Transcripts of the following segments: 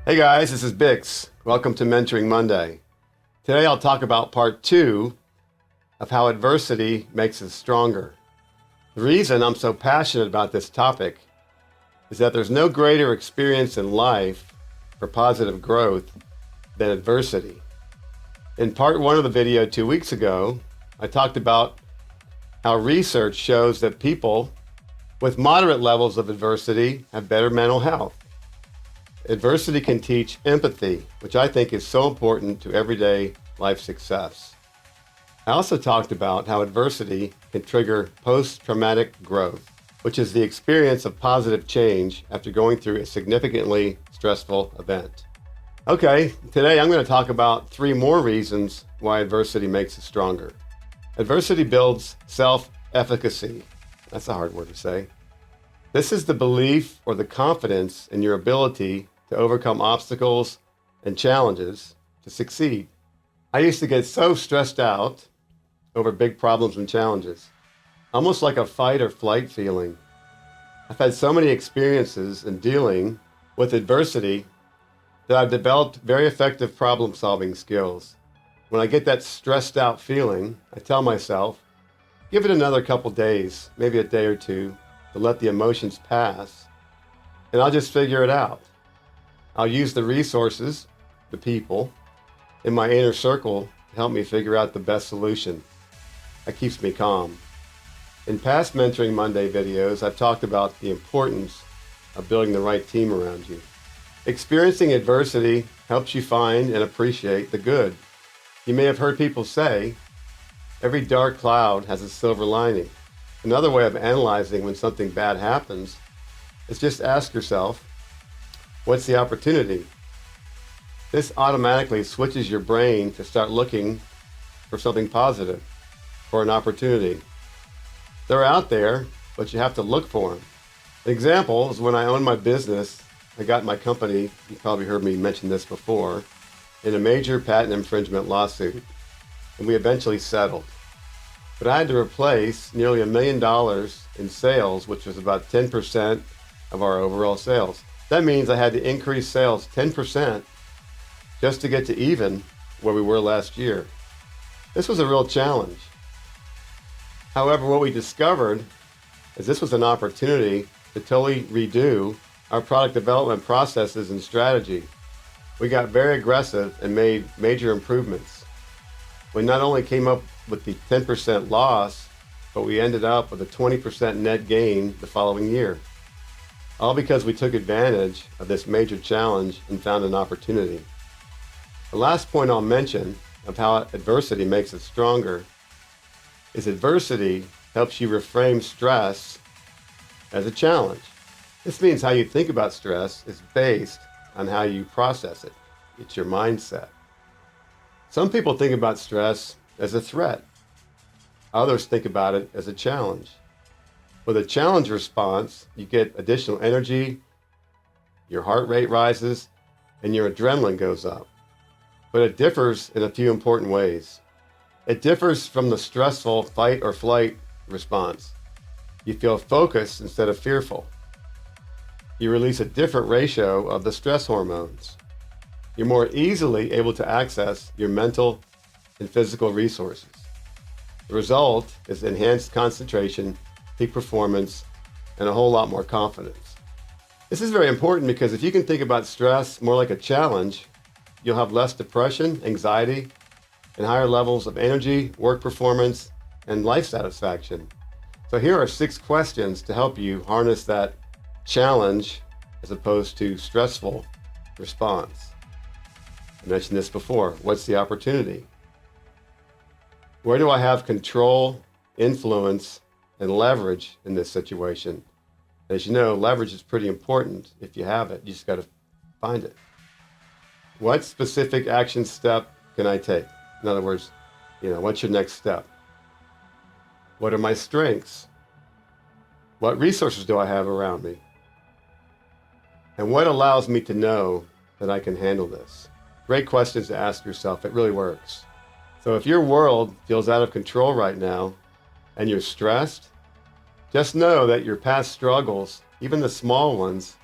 Hey guys, this is BiXX. Welcome to Mentoring Monday. Today I'll talk about part 2 of how adversity makes us stronger. The reason I'm so passionate about this topic is that there's no greater experience in life for positive growth than adversity. In part 1 of the video 2 weeks ago, I talked about how research shows that people with moderate levels of adversity have better mental health. Adversity can teach empathy, which I think is so important to everyday life success. I also talked about how adversity can trigger post-traumatic growth, which is the experience of positive change after going through a significantly stressful event. Okay, today I'm going to talk about 3 more reasons why adversity makes us stronger. Adversity builds self-efficacy. That's a hard word to say. This is the belief or the confidence in your ability to overcome obstacles and challenges to succeed. I used to get so stressed out over big problems and challenges, almost like a fight or flight feeling. I've had so many experiences in dealing with adversity that I've developed very effective problem-solving skills. When I get that stressed out feeling, I tell myself, give it another couple days, maybe a day or two, to let the emotions pass, and I'll just figure it out. I'll use the resources, the people, in my inner circle to help me figure out the best solution. That keeps me calm. In past Mentoring Monday videos, I've talked about the importance of building the right team around you. Experiencing adversity helps you find and appreciate the good. You may have heard people say, every dark cloud has a silver lining. Another way of analyzing when something bad happens is just ask yourself, what's the opportunity? This automatically switches your brain to start looking for something positive, for an opportunity. They're out there, but you have to look for them. An example is when I owned my business, I got my company, you probably heard me mention this before, in a major patent infringement lawsuit, and we eventually settled. But I had to replace nearly $1 million in sales, which was about 10% of our overall sales. That means I had to increase sales 10% just to get to even where we were last year. This was a real challenge. However, what we discovered is this was an opportunity to totally redo our product development processes and strategy. We got very aggressive and made major improvements. We not only came up with the 10% loss, but we ended up with a 20% net gain the following year. All because we took advantage of this major challenge and found an opportunity. The last point I'll mention of how adversity makes us stronger is adversity helps you reframe stress as a challenge. This means how you think about stress is based on how you process it. It's your mindset. Some people think about stress as a threat. Others think about it as a challenge. With a challenge response, you get additional energy, your heart rate rises, and your adrenaline goes up. But it differs in a few important ways. It differs from the stressful fight or flight response. You feel focused instead of fearful. You release a different ratio of the stress hormones. You're more easily able to access your mental and physical resources. The result is enhanced concentration, peak performance, and a whole lot more confidence. This is very important because if you can think about stress more like a challenge, you'll have less depression, anxiety, and higher levels of energy, work performance, and life satisfaction. So here are 6 questions to help you harness that challenge as opposed to stressful response. I mentioned this before. What's the opportunity? Where do I have control, influence, and leverage in this situation? As you know, leverage is pretty important. If you have it, you just got to find it. What specific action step can I take? In other words, what's your next step? What are my strengths? What resources do I have around me? And what allows me to know that I can handle this? Great questions to ask yourself. It really works. So if your world feels out of control right now and you're stressed, just know that your past struggles, even the small ones,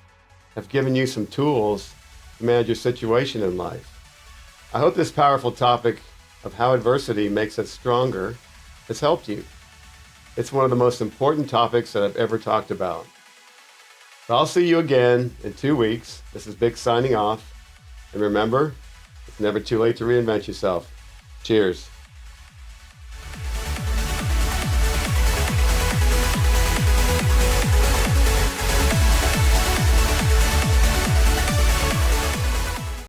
have given you some tools to manage your situation in life. I hope this powerful topic of how adversity makes us stronger has helped you. It's one of the most important topics that I've ever talked about. So I'll see you again in 2 weeks. This is BiXX signing off. And remember, it's never too late to reinvent yourself. Cheers.